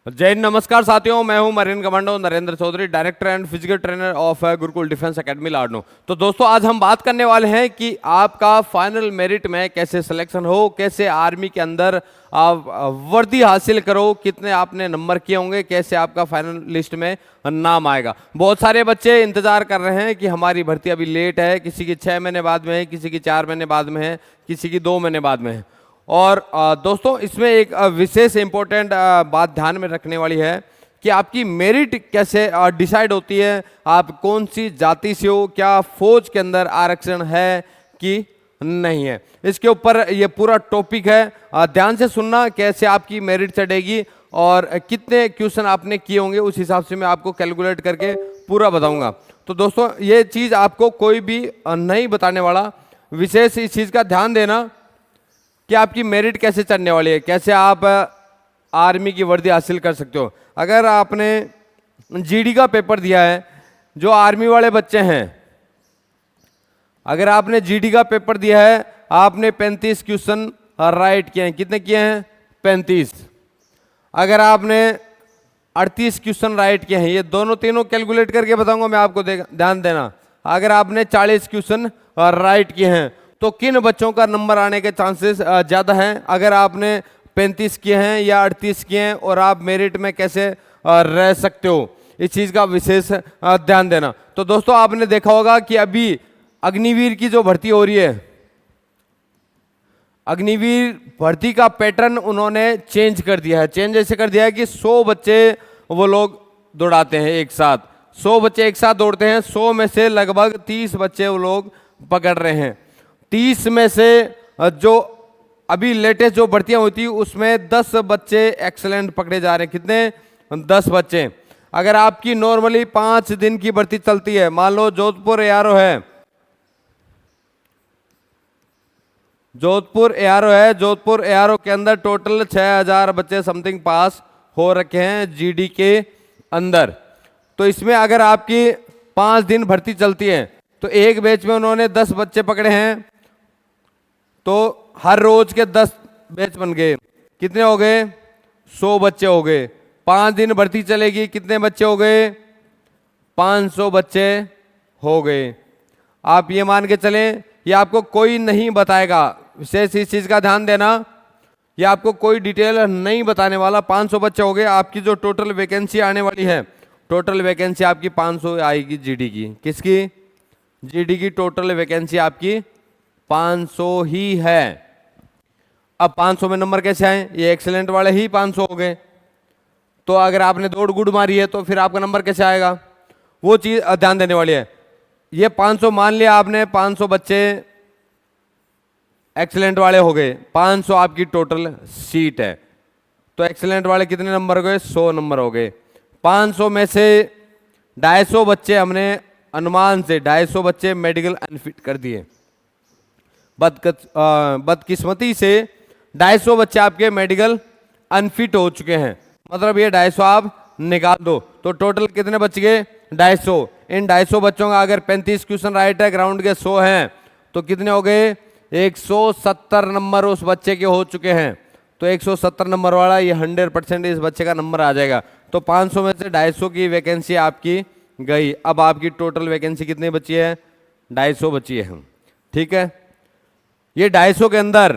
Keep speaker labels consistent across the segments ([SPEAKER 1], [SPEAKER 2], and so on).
[SPEAKER 1] जय हिंद, नमस्कार साथियों। मैं हूं marine commando Narendra Chaudhary, director and physical trainer of Gurukul defence academy Ladnun. तो दोस्तों, आज हम बात करने वाले हैं कि आपका फाइनल मेरिट में कैसे सिलेक्शन हो, कैसे आर्मी के अंदर आप वर्दी हासिल करो, कितने आपने नंबर किए होंगे, कैसे आपका फाइनल लिस्ट में नाम आएगा। बहुत सारे बच्चे इंतजार कर रहे हैं कि हमारी भर्ती अभी लेट है, किसी की 6 महीने बाद में है, किसी की 4 महीने बाद में है, किसी की 2 महीने बाद में है। और दोस्तों, इसमें एक विशेष इंपॉर्टेंट बात ध्यान में रखने वाली है कि आपकी मेरिट कैसे डिसाइड होती है, आप कौन सी जाति से हो, क्या फौज के अंदर आरक्षण है कि नहीं है। इसके ऊपर ये पूरा टॉपिक है, ध्यान से सुनना कैसे आपकी मेरिट चढ़ेगी और कितने क्वेश्चन आपने किए होंगे, उस हिसाब से मैं आपको कैलकुलेट करके पूरा बताऊंगा। तो दोस्तों, ये चीज़ आपको कोई भी नहीं बताने वाला, विशेष इस चीज़ का ध्यान देना कि आपकी मेरिट कैसे चढ़ने वाली है, कैसे आप आर्मी की वर्दी हासिल कर सकते हो। अगर आपने जीडी का पेपर दिया है, जो आर्मी वाले बच्चे हैं, अगर आपने जीडी का पेपर दिया है, आपने 35 क्वेश्चन राइट किए हैं। कितने किए हैं? 35। अगर आपने 38 क्वेश्चन राइट किए हैं, ये दोनों तीनों कैलकुलेट करके बताऊंगा मैं आपको, ध्यान देना। अगर आपने 40 क्वेश्चन राइट किए हैं तो किन बच्चों का नंबर आने के चांसेस ज़्यादा हैं। अगर आपने 35 किए हैं या 38 किए हैं और आप मेरिट में कैसे रह सकते हो, इस चीज़ का विशेष ध्यान देना। तो दोस्तों, आपने देखा होगा कि अभी अग्निवीर की जो भर्ती हो रही है, अग्निवीर भर्ती का पैटर्न उन्होंने चेंज कर दिया है। चेंज ऐसे कर दिया है कि 100 बच्चे वो लोग दौड़ाते हैं एक साथ, 100 बच्चे एक साथ दौड़ते हैं। 100 में से लगभग 30 बच्चे वो लोग पकड़ रहे हैं। 30 में से जो अभी लेटेस्ट जो भर्तियां होती उसमें 10 बच्चे एक्सेलेंट पकड़े जा रहे हैं। कितने? 10 बच्चे। अगर आपकी नॉर्मली 5 दिन की भर्ती चलती है, मान लो जोधपुर एआरओ है, जोधपुर एआरओ के अंदर टोटल 6000 बच्चे समथिंग पास हो रखे हैं जीडी के अंदर। तो इसमें अगर आपकी 5 दिन भर्ती चलती है तो एक बैच में उन्होंने 10 बच्चे पकड़े हैं, तो हर रोज के 10 बैच बन गए। कितने हो गए? 100 बच्चे हो गए। 5 दिन भर्ती चलेगी, कितने बच्चे हो गए? 500 बच्चे हो गए। आप ये मान के चलें, ये आपको कोई नहीं बताएगा। विशेष इस चीज का ध्यान देना, ये आपको कोई डिटेल नहीं बताने वाला। 500 बच्चे हो गए। आपकी जो टोटल वैकेंसी आने वाली है, टोटल वैकेंसी आपकी 500 आएगी जीडी की। किसकी? जीडी की टोटल वैकेंसी आपकी 500 ही है। अब 500 में नंबर कैसे आए? ये एक्सीलेंट वाले ही 500 हो गए। तो अगर आपने दौड़ गुड़ मारी है तो फिर आपका नंबर कैसे आएगा, वो चीज ध्यान देने वाली है। ये 500 मान लिया आपने, 500 बच्चे एक्सीलेंट वाले हो गए, 500 आपकी टोटल सीट है। तो एक्सीलेंट वाले कितने नंबर हो गए? 100 नंबर हो गए। 500 में से 250 बच्चे हमने अनुमान से 250 बच्चे मेडिकल अनफिट कर दिए। बदकिस्मती से 250 बच्चे आपके मेडिकल अनफिट हो चुके हैं। मतलब ये 250 आप निकाल दो तो टोटल कितने बच गए? 250। इन 250 बच्चों का अगर 35 क्वेश्चन राइट है, ग्राउंड के 100 हैं, तो कितने हो गए? 170 नंबर उस बच्चे के हो चुके हैं। तो 170 नंबर वाला ये 100% इस बच्चे का नंबर आ जाएगा। तो 500 में से 250 की वैकेंसी आपकी गई। अब आपकी टोटल वैकेंसी कितनी बची है? 250 बची है। ठीक है, ये 250 के अंदर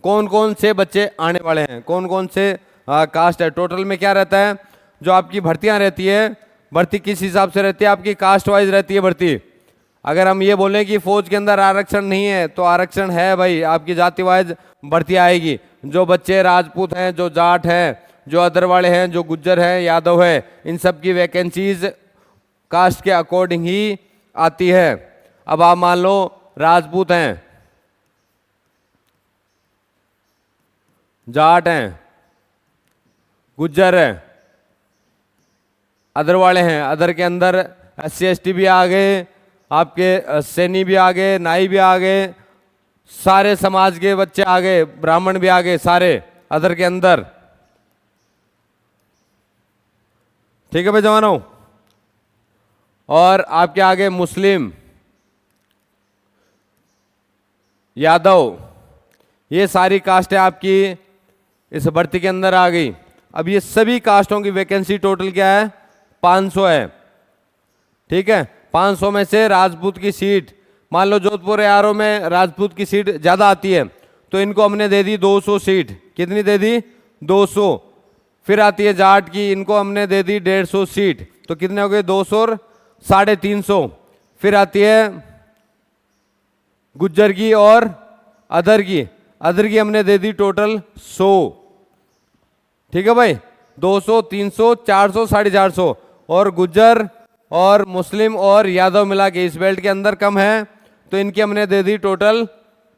[SPEAKER 1] कौन कौन से बच्चे आने वाले हैं, कौन कौन से कास्ट है। टोटल में क्या रहता है, जो आपकी भर्तियां रहती है, भर्ती किस हिसाब से रहती है? आपकी कास्ट वाइज रहती है भर्ती। अगर हम ये बोलें कि फौज के अंदर आरक्षण नहीं है, तो आरक्षण है भाई, आपकी जाति वाइज भर्ती आएगी। जो बच्चे राजपूत हैं, जो जाट हैं, जो अदर वाले हैं, जो गुज्जर हैं, यादव है, इन सब की वैकेंसीज कास्ट के अकॉर्डिंग ही आती है। अब आप मान लो राजपूत हैं, जाट हैं, गुज्जर हैं, अदर वाले हैं, अदर के अंदर SC ST भी आ गए, आपके सैनी भी आ गए, नाई भी आ गए, सारे समाज के बच्चे आ गए, ब्राह्मण भी आ गए, सारे अदर के अंदर। ठीक है भाई जवानों। और आपके आगे मुस्लिम, यादव, ये सारी कास्टें आपकी इस भर्ती के अंदर आ गई। अब ये सभी कास्टों की वैकेंसी टोटल क्या है, 500 है। ठीक है, 500 में से राजपूत की सीट, मान लो जोधपुर एआरओ में राजपूत की सीट ज्यादा आती है, तो इनको हमने दे दी 200 सीट। कितनी दे दी, 200। फिर आती है जाट की, इनको हमने दे दी 150 सीट, तो कितने हो गए, 200 और 350। फिर आती है गुज्जर की और अदर की, अदर की हमने दे दी टोटल 100। ठीक है भाई, 200, 300, 400, 450। और गुज्जर और मुस्लिम और यादव मिला के इस बेल्ट के अंदर कम है, तो इनकी हमने दे दी टोटल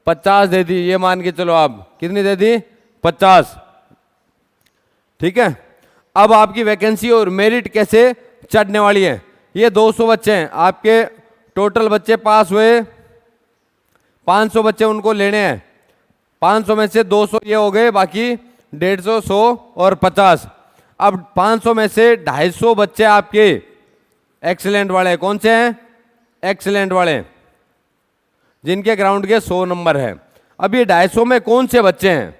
[SPEAKER 1] 50 दे दी। ये मान के चलो आप, कितनी दे दी, 50। ठीक है, अब आपकी वैकेंसी और मेरिट कैसे चढ़ने वाली है। ये 200 बच्चे हैं आपके, टोटल बच्चे पास हुए 500 बच्चे, उनको लेने हैं। 500 में से 200 ये हो गए, बाकी 150, 100 और 50। अब 500 में से 250 बच्चे आपके एक्सीलेंट वाले, कौन से हैं, एक्सीलेंट वाले, जिनके ग्राउंड के 100 नंबर है। अब ये 250 में कौन से बच्चे हैं,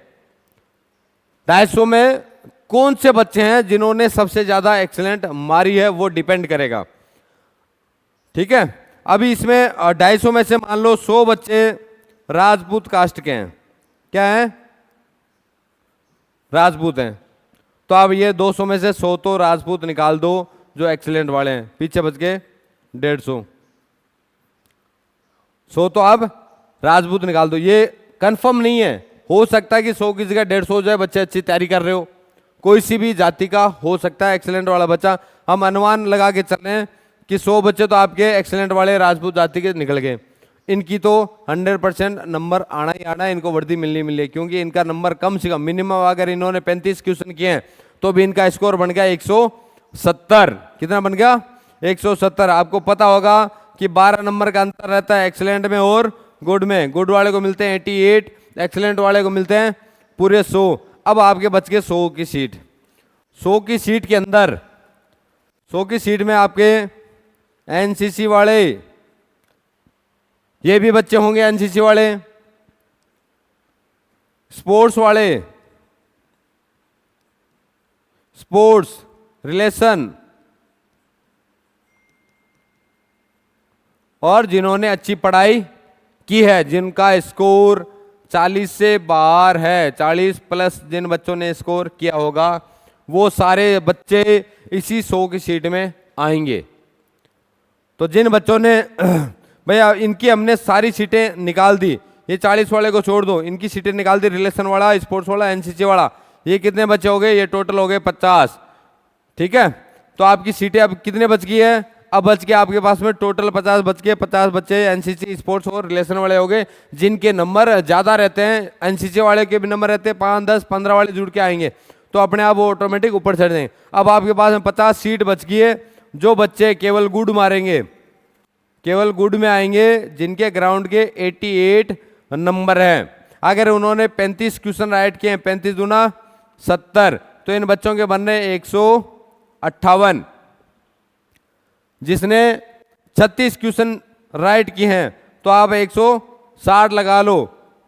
[SPEAKER 1] 250 में कौन से बच्चे हैं जिन्होंने सबसे ज्यादा एक्सीलेंट मारी है, वो डिपेंड करेगा। ठीक है, अभी इसमें 250 में से मान लो 100 बच्चे राजपूत कास्ट के हैं, क्या हैं, राजपूत हैं, तो अब ये 200 में से 100 तो राजपूत निकाल दो जो एक्सीलेंट वाले हैं, पीछे बच गए 150। 100 तो अब राजपूत निकाल दो। ये कंफर्म नहीं है, हो सकता है कि 100 की जगह 150 हो जाए, बच्चे अच्छी तैयारी कर रहे हो, कोई सी भी जाति का हो सकता है एक्सीलेंट वाला बच्चा। हम अनुमान लगा के चल रहे हैं कि 100 बच्चे तो आपके एक्सीलेंट वाले राजपूत जाति के निकल गए। इनकी तो 100% नंबर आना ही आना है, इनको वर्दी मिलनी मिली है, क्योंकि इनका नंबर कम से कम मिनिमम अगर इन्होंने 35 क्वेश्चन किए हैं तो भी इनका स्कोर बन गया 170। कितना बन गया, 170। आपको पता होगा कि 12 नंबर का अंतर रहता है एक्सीलेंट में और गुड में। गुड वाले को मिलते हैं 88, एक्सीलेंट वाले को मिलते हैं पूरे 100। अब आपके बच गए 100 की सीट। 100 की सीट के अंदर, 100 की सीट में आपके एनसीसी वाले, ये भी बच्चे होंगे एनसीसी वाले, स्पोर्ट्स वाले, स्पोर्ट्स रिलेशन, और जिन्होंने अच्छी पढ़ाई की है, जिनका स्कोर 40 से बाहर है, 40 प्लस जिन बच्चों ने स्कोर किया होगा, वो सारे बच्चे इसी 100 की सीट में आएंगे। तो जिन बच्चों ने भैया इनकी हमने सारी सीटें निकाल दी, ये 40 वाले को छोड़ दो, इनकी सीटें निकाल दी, रिलेशन वाला, स्पोर्ट्स वाला, एनसीसी वाला, ये कितने बच्चे हो गए, ये टोटल हो गए 50। ठीक है, तो आपकी सीटें अब कितने बच गई है, अब बच के आपके पास में टोटल 50 बच के, 50 बच्चे एनसीसी, स्पोर्ट्स और रिलेशन वाले हो गए, जिनके नंबर ज्यादा रहते हैं। एनसीसी वाले के भी नंबर रहते हैं 5, 10, 15 वाले जुड़ के आएंगे, तो अपने आप वो ऑटोमेटिक ऊपर चढ़ जाएंगे। अब आपके पास में 50 सीट बच गई है। जो बच्चे केवल गुड मारेंगे, केवल गुड में आएंगे, जिनके ग्राउंड के 88 नंबर है, अगर उन्होंने 35 क्वेश्चन राइट किए हैं, 35 दूना 70, तो इन बच्चों के बनने 158। जिसने 36 क्वेश्चन राइट किए हैं तो आप 160 लगा लो,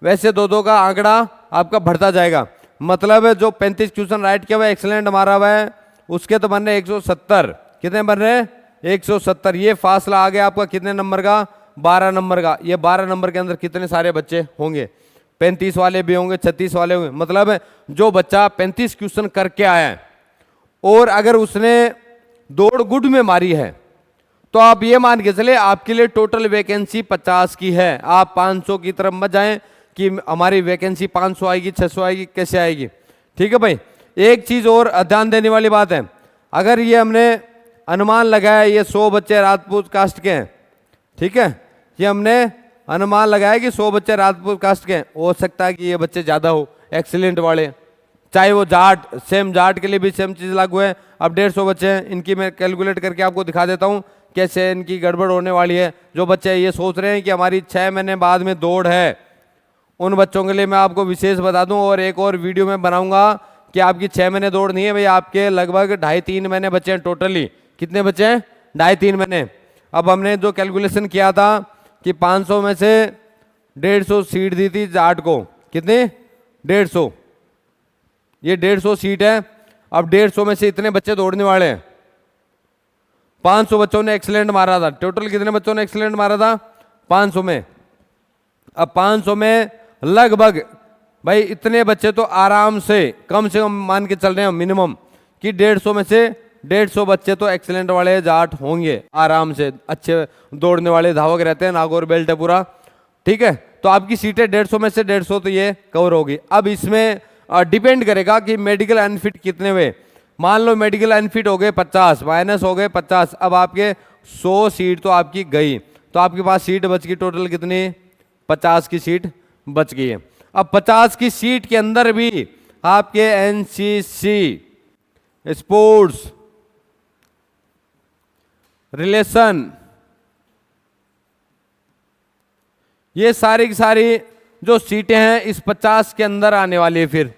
[SPEAKER 1] वैसे दो दो का आंकड़ा आपका बढ़ता जाएगा। मतलब जो 35 क्वेश्चन राइट किया हुआ एक्सीलेंट मारा हुआ है, उसके तो बनने 170। कितने बन रहे हैं, 170। ये फासला आ गया आपका कितने नंबर का, 12 नंबर का। ये 12 नंबर के अंदर कितने सारे बच्चे होंगे, 35 वाले भी होंगे, 36 वाले होंगे। मतलब जो बच्चा 35 क्वेश्चन करके आया है और अगर उसने दौड़ गुड में मारी है, तो आप ये मान के चले आपके लिए टोटल वैकेंसी 50 की है। आप 500 की तरफ मत जाएं कि हमारी वैकेंसी 500 आएगी, 600 आएगी, कैसे आएगी। ठीक है भाई, एक चीज और ध्यान देने वाली बात है, अगर ये हमने अनुमान लगाया ये 100 बच्चे राजपूत कास्ट के हैं, ठीक है, ये हमने अनुमान लगाया कि 100 बच्चे राजपूत कास्ट के हैं, हो सकता है कि ये बच्चे ज्यादा हो एक्सीलेंट वाले, चाहे वो जाट, सेम जाट के लिए भी सेम चीज लागू है। अब 150 बच्चे हैं, इनकी मैं कैलकुलेट करके आपको दिखा देता हूँ कैसे इनकी गड़बड़ होने वाली है। जो बच्चे ये सोच रहे हैं कि हमारी 6 महीने बाद में दौड़ है, उन बच्चों के लिए मैं आपको विशेष बता दूं, और एक और वीडियो में बनाऊंगा कि आपकी 6 महीने दौड़ नहीं है भाई, आपके लगभग 2.5-3 महीने बच्चे हैं टोटली। कितने बच्चे हैं, 2.5-3 महीने। अब हमने जो कैलकुलेशन किया था कि 500 में से 150 सीट दी थी जाट को, कितनी, 150, ये 150 सीट है। अब 150 में से इतने बच्चे दौड़ने वाले हैं, 500 बच्चों ने एक्सीलेंट मारा था। टोटल कितने बच्चों ने एक्सीलेंट मारा था? 500 में। अब 500 में लगभग भाई इतने बच्चे तो आराम से कम मान के चल रहे हैं मिनिमम कि 150 में से 150 बच्चे तो एक्सीलेंट वाले जाट होंगे आराम से, अच्छे दौड़ने वाले धावक रहते हैं, नागौर बेल्ट है पूरा, ठीक है। तो आपकी सीटें 150 में से 150 तो ये कवर होगी। अब इसमें डिपेंड करेगा कि मेडिकल अनफिट कितने हुए। मान लो मेडिकल अनफिट हो गए 50, माइनस हो गए 50, अब आपके 100 सीट तो आपकी गई, तो आपके पास सीट बच गई टोटल कितनी? 50 की सीट बच गई है। अब 50 की सीट के अंदर भी आपके एनसीसी, स्पोर्ट्स, रिलेशन, ये सारी की सारी जो सीटें हैं इस 50 के अंदर आने वाली है। फिर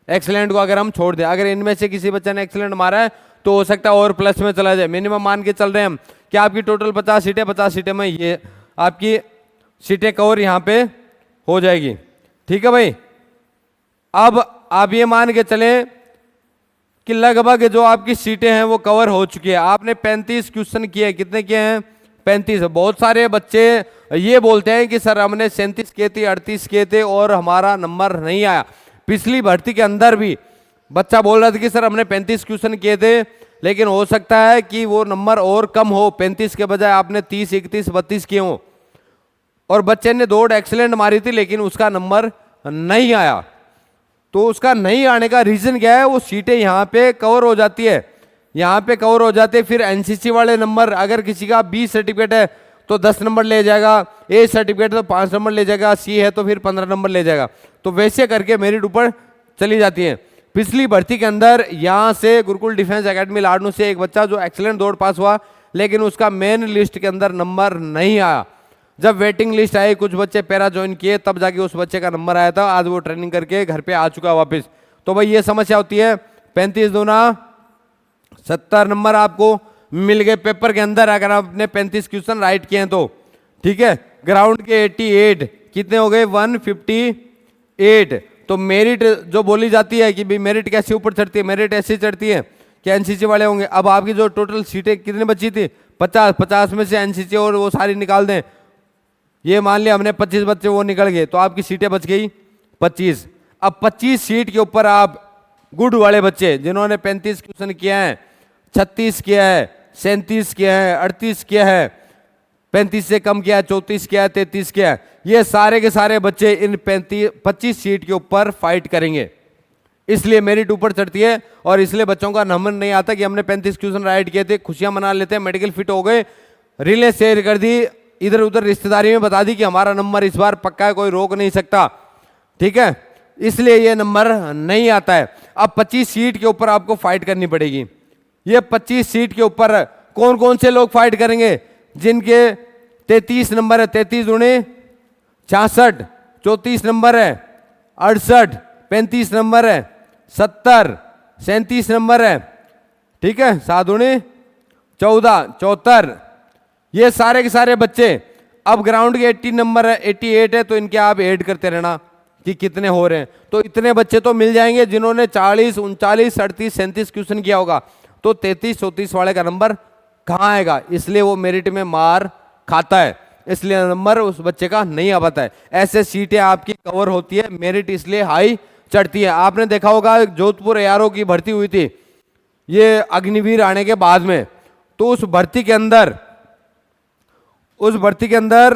[SPEAKER 1] एक्सीलेंट को अगर हम छोड़ दें, अगर इनमें से किसी बच्चे ने एक्सीलेंट मारा है तो हो सकता है और प्लस में चला जाए। मिनिमम मान के चल रहे हैं हम कि आपकी टोटल 50 सीटें, 50 सीटें में ये आपकी सीटें कवर यहाँ पे हो जाएगी, ठीक है भाई। अब आप ये मान के चलें कि लगभग जो आपकी सीटें हैं वो कवर हो चुकी है। आपने 35 क्वेश्चन किए, कितने किए हैं? 35। बहुत सारे बच्चे ये बोलते हैं कि सर हमने 37 किए थे, 38 किए थे और हमारा नंबर नहीं आया। पिछली भर्ती के अंदर भी बच्चा बोल रहा था कि सर हमने 35 क्वेश्चन किए थे, लेकिन हो सकता है कि वो नंबर और कम हो, 35 के बजाय आपने 30, 31, 32 किए हो, और बच्चे ने दौड़ एक्सीलेंट मारी थी लेकिन उसका नंबर नहीं आया। तो उसका नहीं आने का रीजन क्या है? वो सीटें यहाँ पे कवर हो जाती है, यहाँ पे कवर हो जाते। फिर एनसीसी वाले नंबर, अगर किसी का बी सर्टिफिकेट है तो 10 नंबर ले जाएगा, ए सर्टिफिकेट तो 5 नंबर ले जाएगा, सी है तो फिर 15 नंबर ले जाएगा। तो वैसे करके मेरिट ऊपर चली जाती है। पिछली भर्ती के अंदर यहाँ से गुरुकुल डिफेंस एकेडमी लाडनू से एक बच्चा जो एक्सीलेंट दौड़ पास हुआ, लेकिन उसका मेन लिस्ट के अंदर नंबर नहीं आया। जब वेटिंग लिस्ट आई, कुछ बच्चे पैरा ज्वाइन किए, तब जाके उस बच्चे का नंबर आया था। आज वो ट्रेनिंग करके घर पे आ चुका वापस। तो भाई ये समस्या होती है। 35 दूना 70 नंबर आपको मिल गए पेपर के अंदर, अगर आपने 35 क्वेश्चन राइट किए हैं तो, ठीक है। ग्राउंड के 88 कितने हो गए? 158। तो मेरिट जो बोली जाती है कि भाई मेरिट कैसे ऊपर चढ़ती है, मेरिट ऐसे चढ़ती है कि एनसीसी वाले होंगे। अब आपकी जो टोटल सीटें कितनी बची थी? 50। 50 में से एनसीसी और वो सारी निकाल दें, ये मान लिया हमने 25 बच्चे वो निकल गए, तो आपकी सीटें बच गई 25। अब 25 सीट के ऊपर आप गुड वाले बच्चे जिन्होंने 35 क्वेश्चन किया है, 36 किया है, 37 किया है, 38 किया है, 35 से कम किया है, 34 किया है, 33 किया है, ये सारे के सारे बच्चे इन 25 सीट के ऊपर फाइट करेंगे। इसलिए मेरिट ऊपर चढ़ती है और इसलिए बच्चों का नंबर नहीं आता कि हमने 35 क्वेश्चन राइट किए थे, खुशियां मना लेते हैं, मेडिकल फिट हो गए, रीलें शेयर कर दी, इधर उधर रिश्तेदारी में बता दी कि हमारा नंबर इस बार पक्का है, कोई रोक नहीं सकता, ठीक है। इसलिए ये नंबर नहीं आता है। अब 25 सीट के ऊपर आपको फाइट करनी पड़ेगी। ये 25 सीट के ऊपर कौन कौन से लोग फाइट करेंगे? जिनके 33 नंबर है, 33 दूनी 66, 34 नंबर है 68, 35 नंबर है 70, 37 नंबर है, ठीक है, 7 दूनी 14, 74, ये सारे के सारे बच्चे। अब ग्राउंड के 80 नंबर है, 88 है, तो इनके आप ऐड करते रहना कि कितने हो रहे हैं। तो इतने बच्चे तो मिल जाएंगे जिन्होंने 40, 39, 38, 37 क्वेश्चन किया होगा। तो 33, 34 वाले का नंबर कहाँ आएगा? इसलिए वो मेरिट में मार खाता है, इसलिए नंबर उस बच्चे का नहीं आ पाता है। ऐसे सीटें आपकी कवर होती है, मेरिट इसलिए हाई चढ़ती है। आपने देखा होगा जोधपुर एआरओ की भर्ती हुई थी ये अग्निवीर आने के बाद में, तो उस भर्ती के अंदर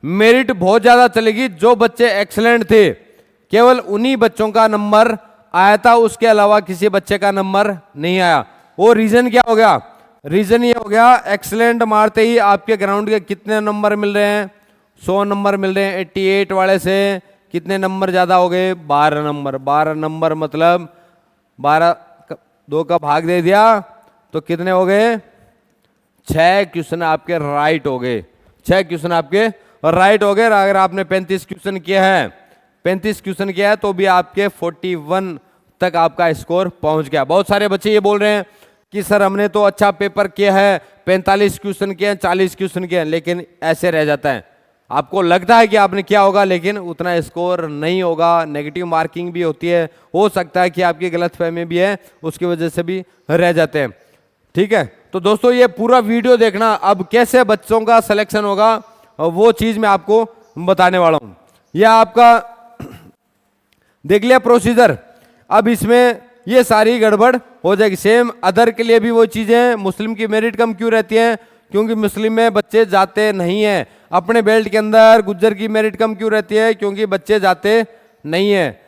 [SPEAKER 1] मेरिट बहुत ज्यादा चलेगी। जो बच्चे एक्सीलेंट थे केवल उन्हीं बच्चों का नंबर आया था, उसके अलावा किसी बच्चे का नंबर नहीं आया। वो रीजन क्या हो गया? रीजन ये हो गया, एक्सीलेंट मारते ही आपके ग्राउंड के कितने नंबर मिल रहे हैं? 100 नंबर मिल रहे हैं। 88 वाले से कितने नंबर ज्यादा हो गए? 12 नंबर। 12 नंबर मतलब 12 2 का भाग दे दिया तो कितने हो गए? 6 क्वेश्चन आपके राइट हो गए। 6 क्वेश्चन आपके राइट हो गए। अगर आपने 35 क्वेश्चन किया है, 35 क्वेश्चन किया है, तो भी आपके 41 तक आपका स्कोर पहुंच गया। बहुत सारे बच्चे ये बोल रहे हैं कि सर हमने तो अच्छा पेपर किया है, 45 क्वेश्चन किए हैं, 40 क्वेश्चन किए हैं, लेकिन ऐसे रह जाता है। आपको लगता है कि आपने किया होगा, लेकिन उतना स्कोर नहीं होगा, नेगेटिव मार्किंग भी होती है, हो सकता है कि आपकी गलतफहमी भी है, उसकी वजह से भी रह जाते हैं। ठीक है, तो दोस्तों ये पूरा वीडियो देखना। अब कैसे बच्चों का सिलेक्शन होगा वो चीज मैं आपको बताने वाला हूं। यह आपका देख लिया प्रोसीजर। अब इसमें ये सारी गड़बड़ हो जाएगी। सेम अदर के लिए भी वो चीजें हैं। मुस्लिम की मेरिट कम क्यों रहती है? क्योंकि मुस्लिम में बच्चे जाते नहीं हैं। अपने बेल्ट के अंदर गुज्जर की मेरिट कम क्यों रहती है? क्योंकि बच्चे जाते नहीं हैं।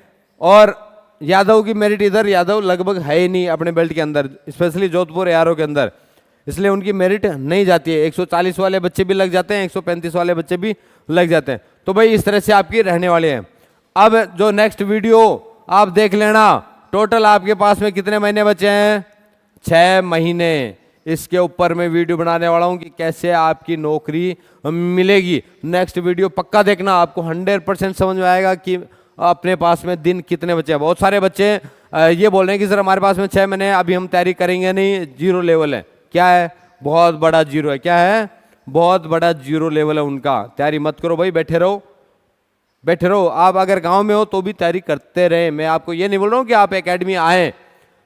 [SPEAKER 1] और यादव की मेरिट इधर यादव लगभग है ही नहीं अपने बेल्ट के अंदर, स्पेशली जोधपुर यारों के अंदर, इसलिए उनकी मेरिट नहीं जाती है। 140 वाले बच्चे भी लग जाते हैं, 135 वाले बच्चे भी लग जाते हैं। तो भाई इस तरह से आपकी रहने वाली है। अब जो नेक्स्ट वीडियो आप देख लेना, टोटल आपके पास में कितने महीने बचे हैं? 6 महीने। इसके ऊपर मैं वीडियो बनाने वाला हूं कि कैसे आपकी नौकरी मिलेगी। नेक्स्ट वीडियो पक्का देखना, आपको 100% समझ में आएगा कि अपने पास में दिन कितने बचे हैं। बहुत सारे बच्चे ये बोल रहे हैं कि सर हमारे पास में 6 महीने, अभी हम तैयारी करेंगे नहीं, 0 लेवल है। क्या है? बहुत बड़ा 0 है। क्या है? बहुत बड़ा 0 लेवल है उनका। तैयारी मत करो भाई, बैठे रहो, बैठे रहो। आप अगर गांव में हो तो भी तैयारी करते रहे। मैं आपको ये नहीं बोल रहा हूँ कि आप एकेडमी आए,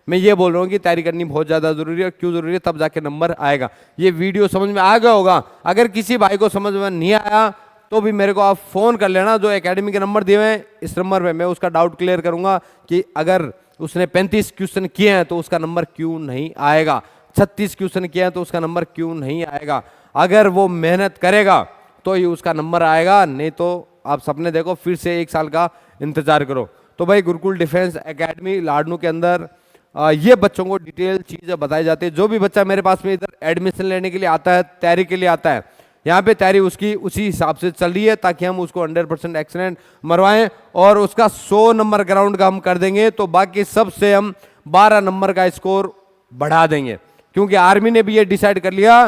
[SPEAKER 1] मैं ये बोल रहा हूँ कि तैयारी करनी बहुत ज़्यादा ज़रूरी है। क्यों ज़रूरी है? तब जाके नंबर आएगा। ये वीडियो समझ में आ गया होगा। अगर किसी भाई को समझ में नहीं आया तो भी मेरे को आप फ़ोन कर लेना, जो एकेडमी के नंबर दिए हुए हैं इस नंबर पे। मैं उसका डाउट क्लियर करूँगा कि अगर उसने 35 क्वेश्चन किए हैं तो उसका नंबर क्यों नहीं आएगा, 36 क्वेश्चन किए हैं तो उसका नंबर क्यों नहीं आएगा। अगर वो मेहनत करेगा तो ही उसका नंबर आएगा, नहीं तो आप सपने देखो, फिर से 1 साल का इंतजार करो। तो भाई गुरुकुल डिफेंस एकेडमी लाडनू के अंदर ये बच्चों को डिटेल चीज़ें बताई जाती है। जो भी बच्चा मेरे पास में इधर एडमिशन लेने के लिए आता है, तैयारी के लिए आता है, यहाँ पे तैयारी उसकी उसी हिसाब से चल रही है ताकि हम उसको 100% एक्सीलेंट मरवाएं और उसका 100 नंबर ग्राउंड का हम कर देंगे तो बाकी सबसे हम 12 नंबर का स्कोर बढ़ा देंगे। क्योंकि आर्मी ने भी ये डिसाइड कर लिया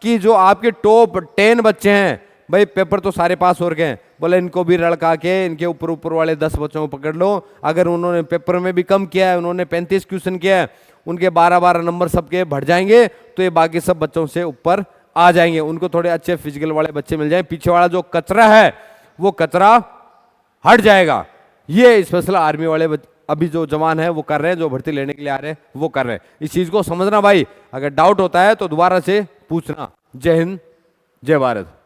[SPEAKER 1] कि जो आपके टॉप 10 बच्चे हैं, भाई पेपर तो सारे पास हो गए हैं, बोले इनको भी लड़का के इनके ऊपर ऊपर वाले 10 बच्चों को पकड़ लो। अगर उन्होंने पेपर में भी कम किया है, उन्होंने 35 क्वेश्चन किया है, उनके 12-12 नंबर सबके बढ़ जाएंगे तो ये बाकी सब बच्चों से ऊपर आ जाएंगे। उनको थोड़े अच्छे फिजिकल वाले बच्चे मिल जाएं, पीछे वाला जो कचरा है वो कचरा हट जाएगा। ये स्पेशल आर्मी वाले अभी जो जवान है वो कर रहे हैं, जो भर्ती लेने के लिए आ रहे हैं वो कर रहे हैं। इस चीज को समझना भाई। अगर डाउट होता है तो दोबारा से पूछना। जय हिंद, जय भारत।